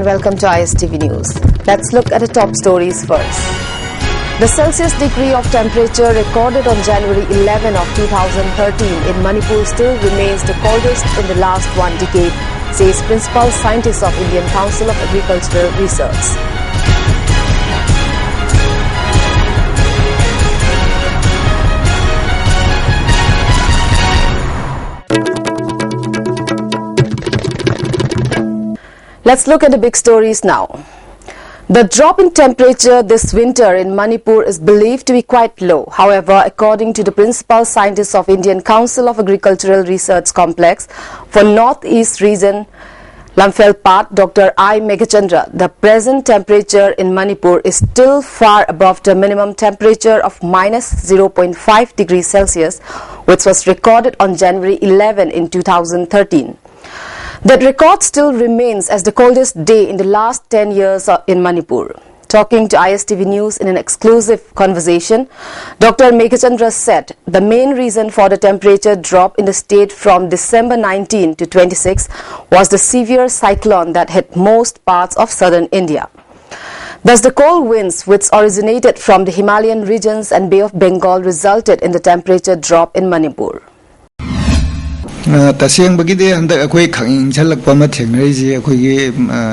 welcome to ISTV News. Let's look at the top stories first. The Celsius degree of temperature recorded on January 11 of 2013 in Manipur still remains the coldest in the last one decade, says Principal Scientist of Indian Council of Agricultural Research. Let's look at the big stories now. The drop in temperature this winter in Manipur is believed to be quite low. However, according to the Principal Scientist of Indian Council of Agricultural Research Complex for Northeast Region, Lamphel-Pat, Dr. I. Meghachandra, the present temperature in Manipur is still far above the minimum temperature of minus 0.5 degrees Celsius, which was recorded on January 11 in 2013. That record still remains as the coldest day in the last 10 years in Manipur. Talking to ISTV News in an exclusive conversation, Dr. Meghachandra said the main reason for the temperature drop in the state from December 19 to 26 was the severe cyclone that hit most parts of southern India. Thus, the cold winds which originated from the Himalayan regions and Bay of Bengal resulted in the temperature drop in Manipur. Tasing bagide anda akoi khang chalak pama thengnai akoi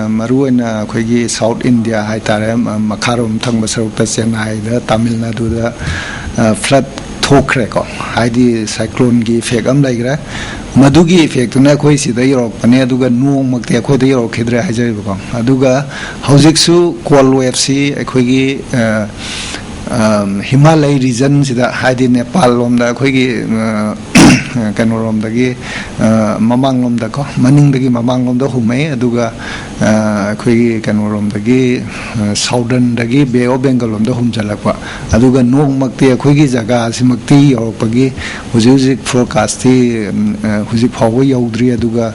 maruina akoi South India haitare makharom thangba sarukta Chennai da Tamil Nadu da flood thokre ko haidi cyclone gi effect am laigra madugi effect na akoi sida yorok pane aduga nuong makte akoi da yorok khedra hajai ko aduga haujiksu cold wave si akoi gi Himalaya region sida haidi Nepal lomda akoi gi Kanorom dagi mamang lom da ko maning dagi mamang lom da humai aduga khoi kanorom dagi southern dagi Bay of Bengal lom da hum jalakwa aduga nong makti khoi gi jaga simakti yorpagi hujuk forecast ti hujuk phawo yaudri aduga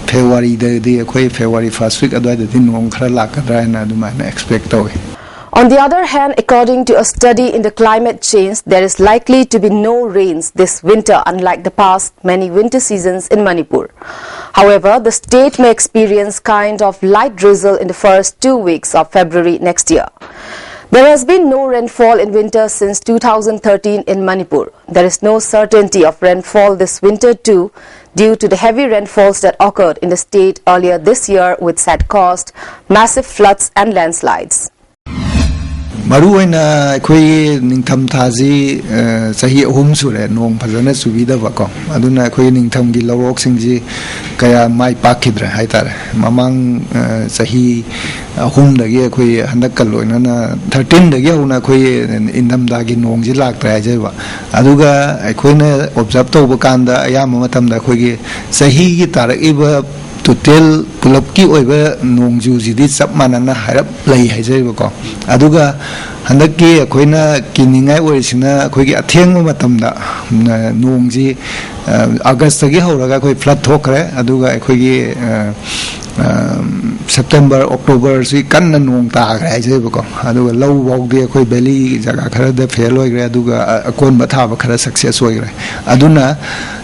February da khoi February first week adwa da tin nong khara lakadra na aduma expect tawi. On the other hand, according to a study in the climate change, there is likely to be no rains this winter, unlike the past many winter seasons in Manipur. However, the state may experience kind of light drizzle in the first 2 weeks of February next year. There has been no rainfall in winter since 2013 in Manipur. There is no certainty of rainfall this winter too, due to the heavy rainfalls that occurred in the state earlier this year, which had caused massive floods and landslides. Maruina akoi ningtham thaji sahi ahum sure nong phajana subida bako aduna akoi ningtham gi lawok singji kaya mai pakhidra haitare mamang sahi ahum dagi akoi handak kaloina na 13 dagi huna akoi indam dagi nong ji laktra ajaiba aduga akoi na observe to bakanda ayama matam da akoi gi sahi gi tarakiba total pulapki oiba nongju jidi sap manana harap lei haijaiba ko aduga handaki akoina kiningai oisina akoigi athengma matamda nongji August gi horaga koi flood thokre aduga akoigi September October si kanna nong ta gra haijaiba ko aduga low wogdi akoi belly jaga khara da fail oigre aduga akon batha ba khara success oigre aduna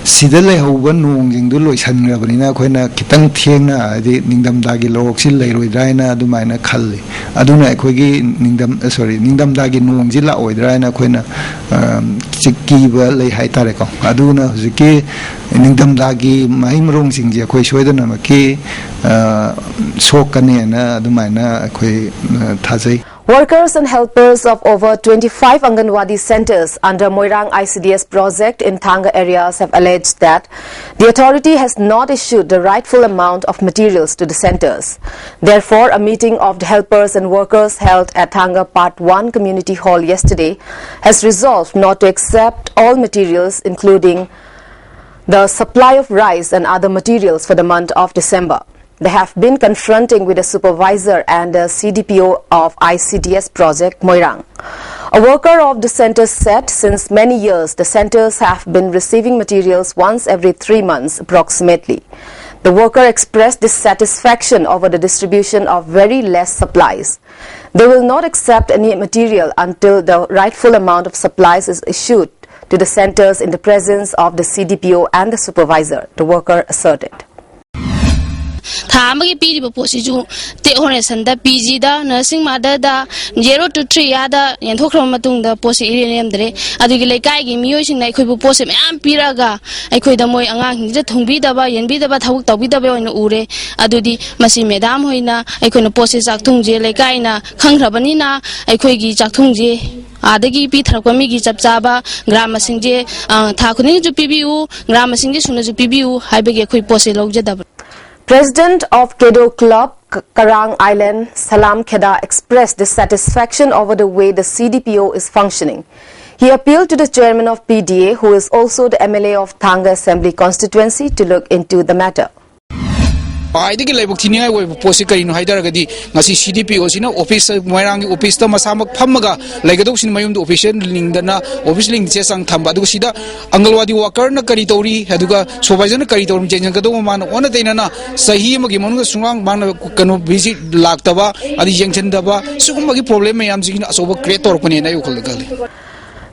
sidale hoba nong jingdu loisan grabnina akoina kitang thengna adi ningdam dagi lok sil leiroi draina adumaina khalli aduna akoigi ningdam dagi nong jila oidraina akoina chikki ba lei haitare ko aduna hujiki ningdam dagi mahimrong singji akoi soidana maki sokane na adumaina akoi thajai. Workers and helpers of over 25 Anganwadi centers under Moirang ICDS project in Thanga areas have alleged that the authority has not issued the rightful amount of materials to the centers. Therefore, a meeting of the helpers and workers held at Thanga Part 1 Community Hall yesterday has resolved not to accept all materials, including the supply of rice and other materials for the month of December. They have been confronting with the supervisor and the CDPO of ICDS project Moirang. A worker of the center said since many years the centers have been receiving materials once every 3 months approximately. The worker expressed dissatisfaction over the distribution of very less supplies. They will not accept any material until the rightful amount of supplies is issued to the centers in the presence of the CDPO and the supervisor, the worker asserted. Tamagi Pidi Posiju, the Honesan, the PG, the nursing mother, the 0 to 3 other, and Hokromatung, the Posilium Dre, Adugilekai, musing like Posim and Piraga, I could the Moy Ang, the Tumbidaba, and Bidaba Tabidaba in Ure, Adudi, Masi Madame Hoina, I couldn't post Zaktunji, Lekaina, Kangrabanina, I could give Zaktunji. Adagi Peter Kwamigi Chapsaba, Grammar Singje, Takuni to PBU, Grammar Singje Suna to PBU, Hibegi Posilog Jedab. President of Kedo Club, Karang Island, Salam Kheda, expressed dissatisfaction over the way the CDPO is functioning. He appealed to the chairman of PDA, who is also the MLA of Thanga Assembly constituency, to look into the matter. I think like Tinia will post in Hyderabadi, Nasi CDPO, office, Moirang, office, Masama Pamaga, like a dozen Mayum official, Lingdana, obviously Chesang Tambadusida, Angalwadi Walker, Karitori, Haduga, Supervisor Karitor, Jangadoman, one Dana, Sahim, Gimonga Sunang, Manakano visit Laktava, and the Junction Dava, Sumagi problem, I am seeing as over creator Punina.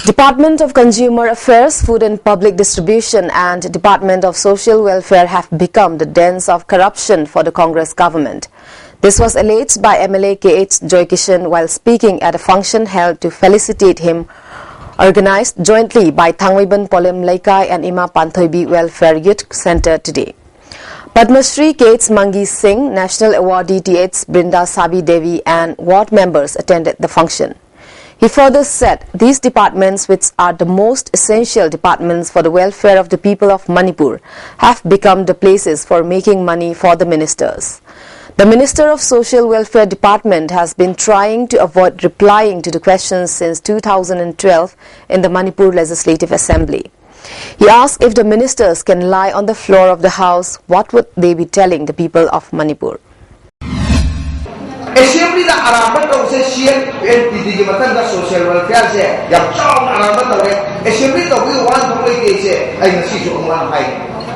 Department of Consumer Affairs, Food and Public Distribution and Department of Social Welfare have become the dens of corruption for the Congress government. This was alleged by MLA KH Joykishan while speaking at a function held to felicitate him, organized jointly by Thangwiban Polem Laikai and Ima Panthoibi Welfare Youth Center today. Padma Shri KH Mangi Singh, National Awardee TH Brinda Sabi Devi and ward members attended the function. He further said these departments, which are the most essential departments for the welfare of the people of Manipur, have become the places for making money for the ministers. The Minister of Social Welfare Department has been trying to avoid replying to the questions since 2012 in the Manipur Legislative Assembly. He asked if the ministers can lie on the floor of the House, what would they be telling the people of Manipur? Assembly da aramat of CNPD matanga social welfare se yam chong aramat of assembly to we want to play se ay nasi jo man hai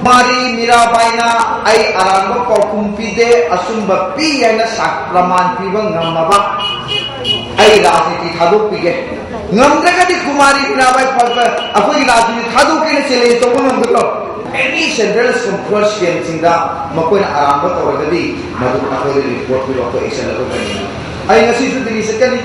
mari mira baina ay aramat ko kumpide asumba pi ay na sakraman pibang ngamaba ay rajniti thaduk pige ngamdaga di kumari mira bai pagba akoi rajniti thaduk ke chele to ngam glo any central control scheme singa makoy na aramat or gadi madu akoi report ko ko isa na ko kani ay ngasi su dili sakani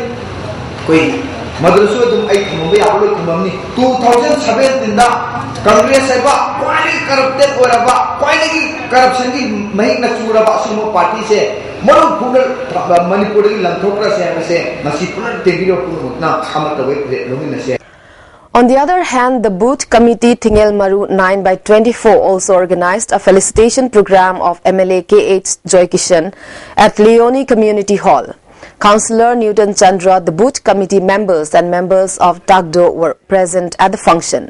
koi madraso dum ay mumbai ablo kumamni 2017 da congress ay ba quite corrupted or ba quite corruption ki mahik na chura ba sumo party se maru phunal manipur ki langthokra se ngasi punan tegiro puno na amata we lomin na se. On the other hand, the Booth Committee Thingel Maru 9/24 also organized a felicitation program of MLA KH Joykishan at Leone Community Hall. Councillor Newton Chandra, the Booth Committee members and members of Tagdo were present at the function.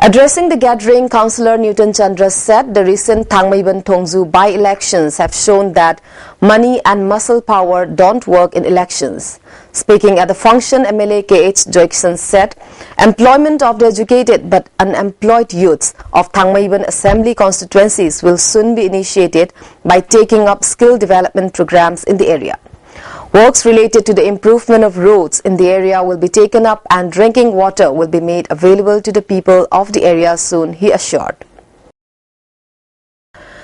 Addressing the gathering, Councillor Newton Chandra said the recent Thangmaiban Tongzu by-elections have shown that money and muscle power don't work in elections. Speaking at the function, MLA KH Joykishan said employment of the educated but unemployed youths of Thangmaiban Assembly constituencies will soon be initiated by taking up skill development programs in the area. Works related to the improvement of roads in the area will be taken up and drinking water will be made available to the people of the area soon, he assured.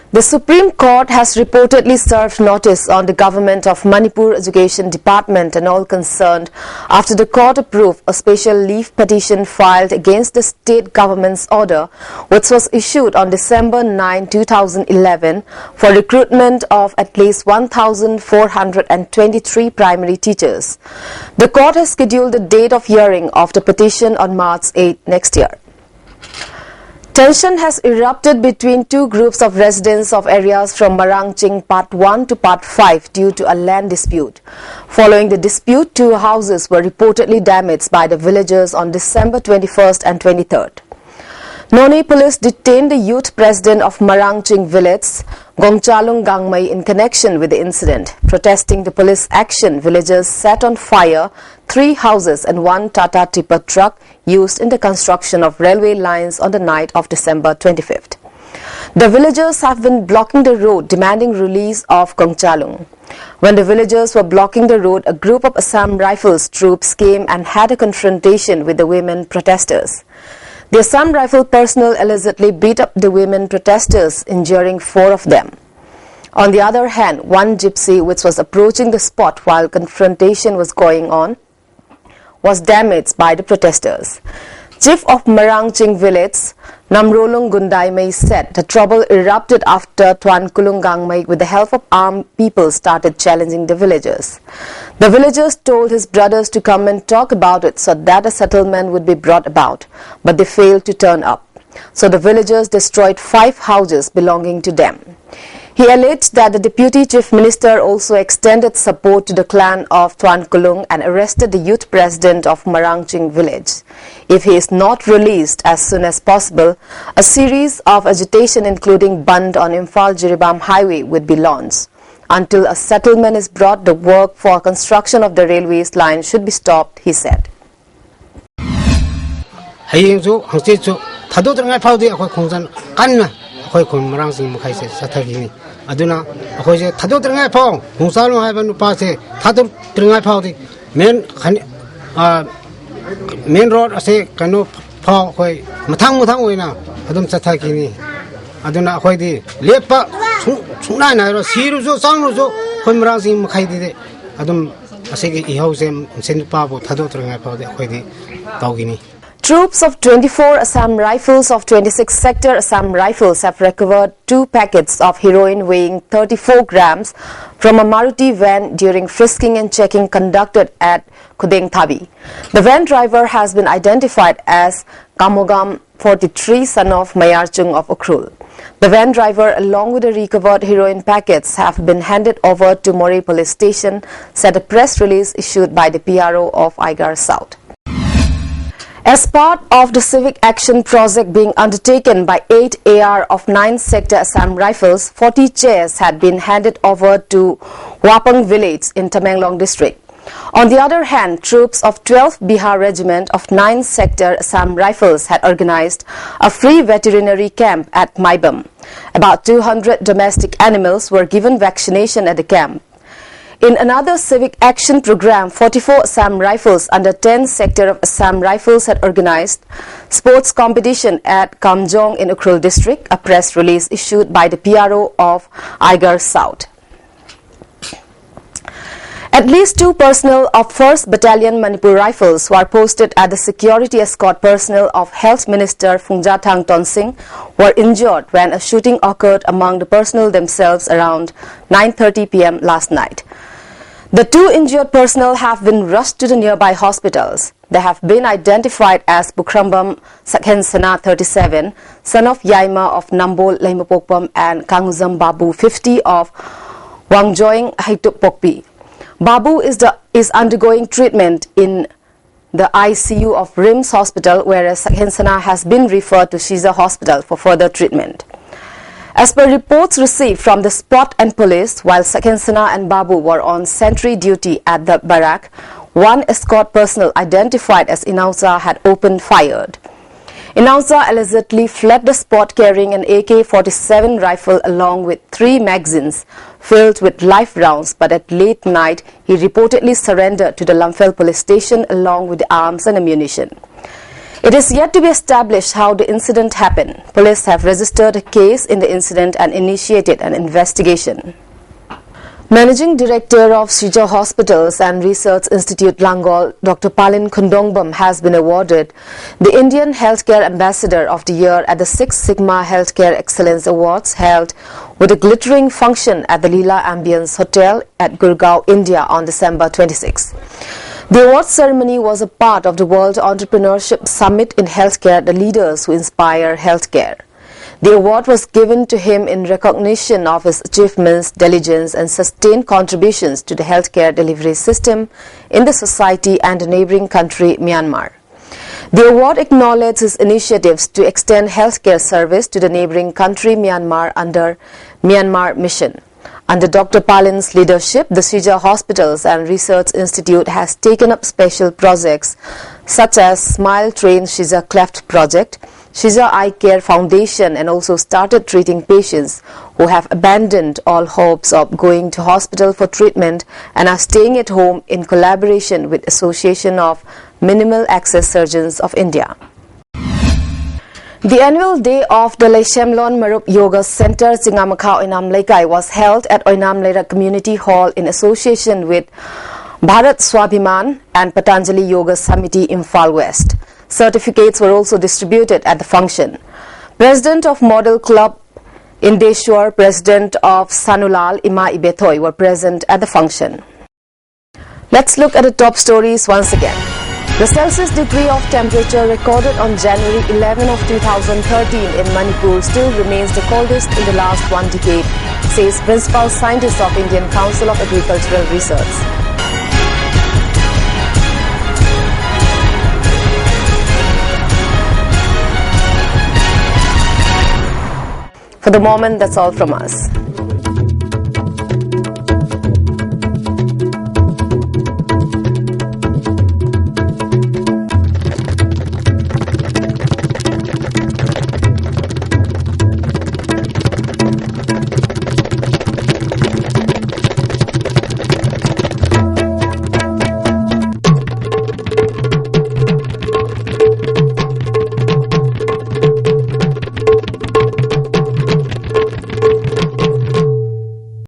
The Supreme Court has reportedly served notice on the government of Manipur Education Department and all concerned after the court approved a special leave petition filed against the state government's order, which was issued on December 9, 2011 for recruitment of at least 1,423 primary teachers. The court has scheduled the date of hearing of the petition on March 8 next year. Tension has erupted between two groups of residents of areas from Marangching Part 1 to Part 5 due to a land dispute. Following the dispute, two houses were reportedly damaged by the villagers on December 21st and 23rd. Noni police detained the youth president of Marangching village, Gongchalung Gangmai, in connection with the incident. Protesting the police action, villagers set on fire 3 houses and 1 Tata tipper truck used in the construction of railway lines on the night of December 25th. The villagers have been blocking the road, demanding release of Gongchalung. When the villagers were blocking the road, a group of Assam Rifles troops came and had a confrontation with the women protesters. The Assam Rifle personnel allegedly beat up the women protesters, injuring 4 of them. On the other hand, one gypsy which was approaching the spot while confrontation was going on was damaged by the protesters. Chief of Marangching village, Namrolung Gundaimei said the trouble erupted after Tuan Kulung Gangmei, with the help of armed people, started challenging the villagers. The villagers told his brothers to come and talk about it so that a settlement would be brought about, but they failed to turn up. So the villagers destroyed 5 houses belonging to them. He alleged that the Deputy Chief Minister also extended support to the clan of Tuan Kulung and arrested the youth president of Marangching village. If he is not released as soon as possible, a series of agitation including Band on Imphal-Jiribam highway would be launched. Until a settlement is brought, the work for construction of the railways line should be stopped, he said. Aduna akhoi je thadok tringai phong hungsalung hai ban pa se thadok tringai phau di main road ase kanu phau khoi mathang oina adum chatha ki ni aduna akhoi di lepa chungnai na ro siru so sangru so khoi marang sing makhai di adum ase ki ihau se sen pa bo thadok tringai phau di akhoi di tawgini. Troops of 24 Assam Rifles of 26 Sector Assam Rifles have recovered 2 packets of heroin weighing 34 grams from a Maruti van during frisking and checking conducted at Kudeng Thabi. The van driver has been identified as Kamogam 43, son of Mayarchung of Ukrul. The van driver, along with the recovered heroin packets, have been handed over to Moreh Police Station, said a press release issued by the PRO of Aigar South. As part of the civic action project being undertaken by 8 AR of 9 Sector Assam Rifles, 40 chairs had been handed over to Wapang village in Tamenglong district. On the other hand, troops of 12th Bihar Regiment of 9 Sector Assam Rifles had organized a free veterinary camp at Maibam. About 200 domestic animals were given vaccination at the camp. In another civic action program, 44 Assam Rifles under 10 Sector of Assam Rifles had organized sports competition at Kamjong in Ukrul district, a press release issued by the PRO of Aigar South. At least 2 personnel of 1st Battalion Manipur Rifles who are posted at the security escort personnel of Health Minister Phungjathang Tonsing were injured when a shooting occurred among the personnel themselves around 9:30 p.m. last night. The 2 injured personnel have been rushed to the nearby hospitals. They have been identified as Bukrambam Sakhensana 37, son of Yaima of Nambol Laimapokpam, and Kanguzam Babu 50 of Wangjoing Haitupokpi. Babu is undergoing treatment in the ICU of RIMS Hospital, whereas Sakhensana has been referred to Shiza Hospital for further treatment. As per reports received from the spot and police, while Sakhensana and Babu were on sentry duty at the barrack, one escort personnel identified as Inauza had opened fire. Inauza allegedly fled the spot carrying an AK-47 rifle along with 3 magazines filled with live rounds, but at late night he reportedly surrendered to the Lamphel police station along with the arms and ammunition. It is yet to be established how the incident happened. Police have registered a case in the incident and initiated an investigation. Managing Director of Shija Hospitals and Research Institute Langol, Dr. Palin Khundongbam, has been awarded the Indian Healthcare Ambassador of the Year at the 6 Sigma Healthcare Excellence Awards held with a glittering function at the Leela Ambience Hotel at Gurgaon, India on December 26. The award ceremony was a part of the World Entrepreneurship Summit in Healthcare, the leaders who inspire healthcare. The award was given to him in recognition of his achievements, diligence and sustained contributions to the healthcare delivery system in the society and the neighboring country, Myanmar. The award acknowledges his initiatives to extend healthcare service to the neighboring country, Myanmar, under Myanmar Mission. Under Dr. Palin's leadership, the Shija Hospitals and Research Institute has taken up special projects such as Smile Train Shija Cleft Project, Shija Eye Care Foundation, and also started treating patients who have abandoned all hopes of going to hospital for treatment and are staying at home in collaboration with Association of Minimal Access Surgeons of India. The annual day of the Leishemlon Marup Yoga Center Singamakau Oinam Leikai was held at Oinam Leira Community Hall in association with Bharat Swabhiman and Patanjali Yoga Samiti Imphal West. Certificates were also distributed at the function. President of Model Club Indeshwar, President of Sanulal Ima Ibethoi were present at the function. Let's look at the top stories once again. The Celsius degree of temperature recorded on January 11 of 2013 in Manipur still remains the coldest in the last one decade, says Principal Scientist of Indian Council of Agricultural Research. For the moment, that's all from us.